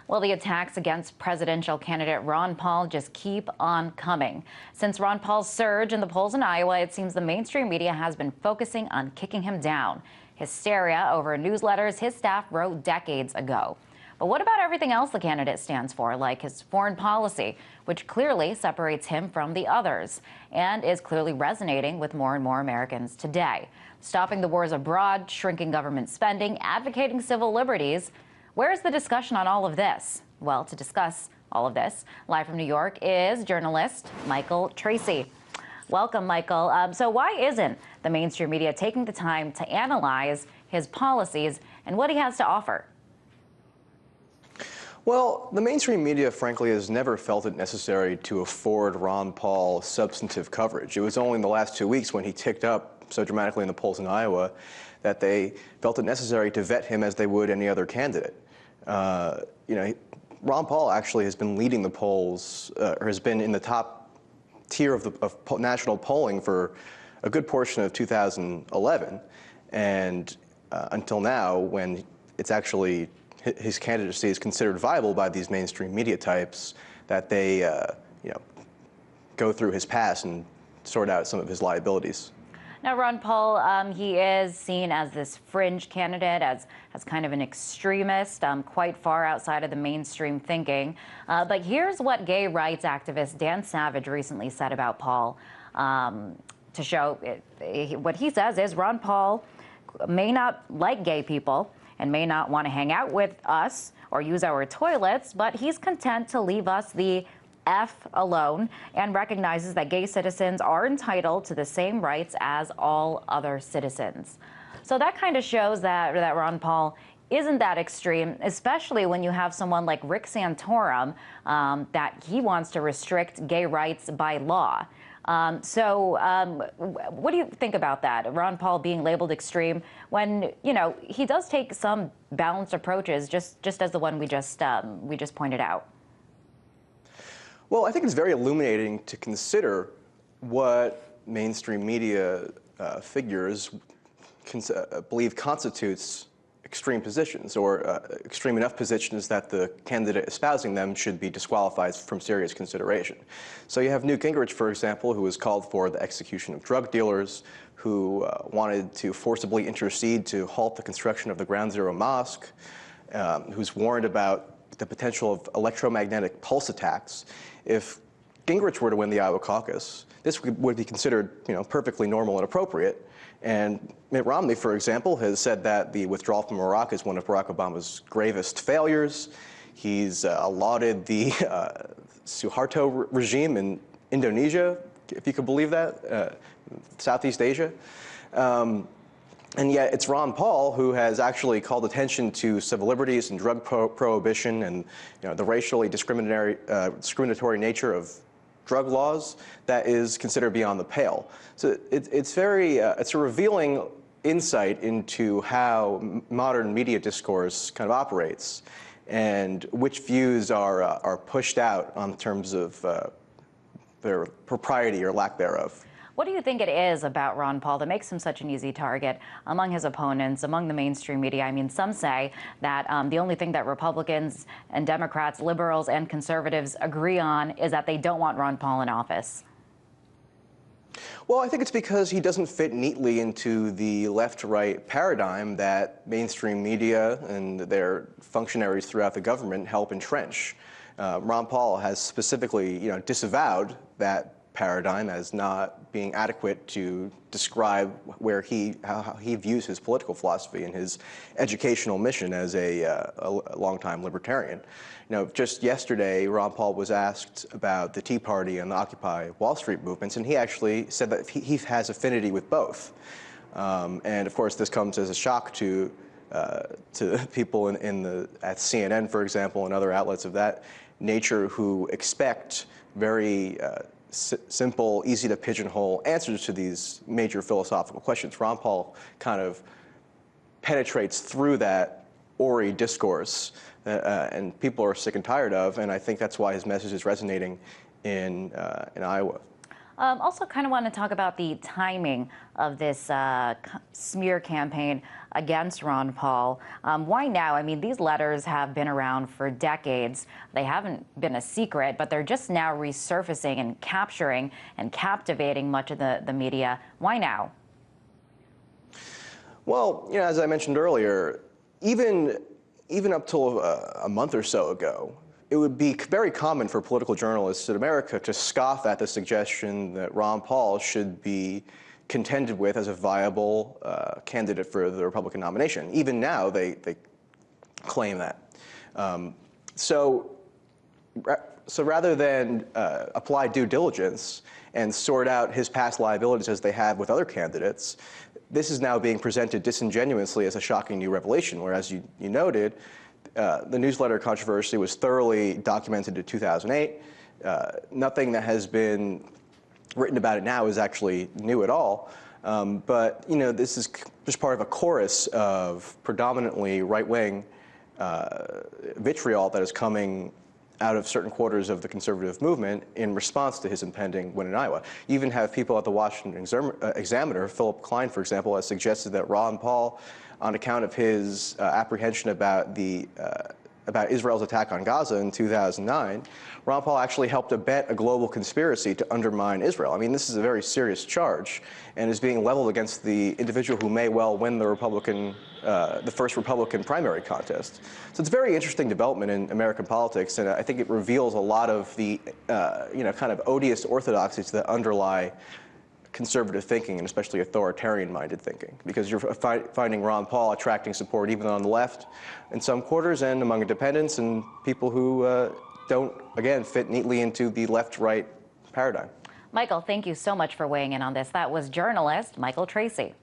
Well, the attacks against presidential candidate Ron Paul just keep on coming. Since Ron Paul's surge in the polls in Iowa, it seems the mainstream media has been focusing on kicking him down. Hysteria over newsletters his staff wrote decades ago. But what about everything else the candidate stands for, like his foreign policy, which clearly separates him from the others and is clearly resonating with more and more Americans today? Stopping the wars abroad, shrinking government spending, advocating civil liberties. Where's the discussion on all of this? Well, to discuss all of this, live from New York is journalist Michael Tracy. Welcome, Michael. So why isn't the mainstream media taking the time to analyze his policies and what he has to offer? Well, the mainstream media, frankly, has never felt it necessary to afford Ron Paul substantive coverage. It was only in the last 2 weeks when he ticked up so dramatically in the polls in Iowa that they felt it necessary to vet him as they would any other candidate. Ron Paul actually has been leading the polls, or has been in the top tier of national polling for a good portion of 2011, and until now, when it's actually his candidacy is considered viable by these mainstream media types, that they go through his past and sort out some of his liabilities. Now, Ron Paul, he is seen as this fringe candidate, as kind of an extremist, quite far outside of the mainstream thinking. But here's what gay rights activist Dan Savage recently said about Paul to show what he says is Ron Paul may not like gay people and may not want to hang out with us or use our toilets, but he's content to leave us the F alone and recognizes that gay citizens are entitled to the same rights as all other citizens. So that kind of shows that Ron Paul isn't that extreme, especially when you have someone like Rick Santorum, that he wants to restrict gay rights by law. What do you think about that? Ron Paul being labeled extreme when, he does take some balanced approaches, just as the one we just pointed out. Well, I think it's very illuminating to consider what mainstream media figures believe constitutes extreme positions, or extreme enough positions that the candidate espousing them should be disqualified from serious consideration. So you have Newt Gingrich, for example, who has called for the execution of drug dealers, who wanted to forcibly intercede to halt the construction of the Ground Zero Mosque, who's warned about the potential of electromagnetic pulse attacks. If Gingrich were to win the Iowa caucus, this would be considered, perfectly normal and appropriate. And Mitt Romney, for example, has said that the withdrawal from Iraq is one of Barack Obama's gravest failures. He's lauded the Suharto regime in Indonesia, if you could believe that, Southeast Asia. And yet it's Ron Paul who has actually called attention to civil liberties and drug prohibition and the racially discriminatory nature of drug laws that is considered beyond the pale. So it's a revealing insight into how modern media discourse kind of operates and which views are pushed out on terms of their propriety or lack thereof. What do you think it is about Ron Paul that makes him such an easy target among his opponents, among the mainstream media? I mean, some say that the only thing that Republicans and Democrats, liberals and conservatives agree on is that they don't want Ron Paul in office. Well, I think it's because he doesn't fit neatly into the left-right paradigm that mainstream media and their functionaries throughout the government help entrench. Ron Paul has specifically, disavowed that paradigm as not being adequate to describe how he views his political philosophy and his educational mission as a longtime libertarian. Just yesterday, Ron Paul was asked about the Tea Party and the Occupy Wall Street movements, and he actually said that he has affinity with both. And of course, this comes as a shock to people at CNN, for example, and other outlets of that nature who expect very simple, easy to pigeonhole answers to these major philosophical questions. Ron Paul kind of penetrates through that hoary discourse and people are sick and tired of, and I think that's why his message is resonating in Iowa. Also, kind of want to talk about the timing of this smear campaign against Ron Paul. Why now? I mean, these letters have been around for decades. They haven't been a secret, but they're just now resurfacing and capturing and captivating much of the media. Why now? Well, as I mentioned earlier, even up till a month or so ago, it would be very common for political journalists in America to scoff at the suggestion that Ron Paul should be contended with as a viable candidate for the Republican nomination. Even now, they claim that. So rather than apply due diligence and sort out his past liabilities as they have with other candidates, this is now being presented disingenuously as a shocking new revelation, whereas you noted, the newsletter controversy was thoroughly documented in 2008. Nothing that has been written about it now is actually new at all. But this is just part of a chorus of predominantly right-wing vitriol that is coming out of certain quarters of the conservative movement in response to his impending win in Iowa. You even have people at the Washington Examiner, Philip Klein, for example, has suggested that Ron Paul, on account of his apprehension about Israel's attack on Gaza in 2009, Ron Paul actually helped abet a global conspiracy to undermine Israel. I mean, this is a very serious charge and is being leveled against the individual who may well win the first Republican primary contest. So it's a very interesting development in American politics, and I think it reveals a lot of the, kind of odious orthodoxies that underlie conservative thinking, and especially authoritarian-minded thinking, because you're finding Ron Paul attracting support even on the left in some quarters and among independents and people who don't, again, fit neatly into the left-right paradigm. Michael, thank you so much for weighing in on this. That was journalist Michael Tracy.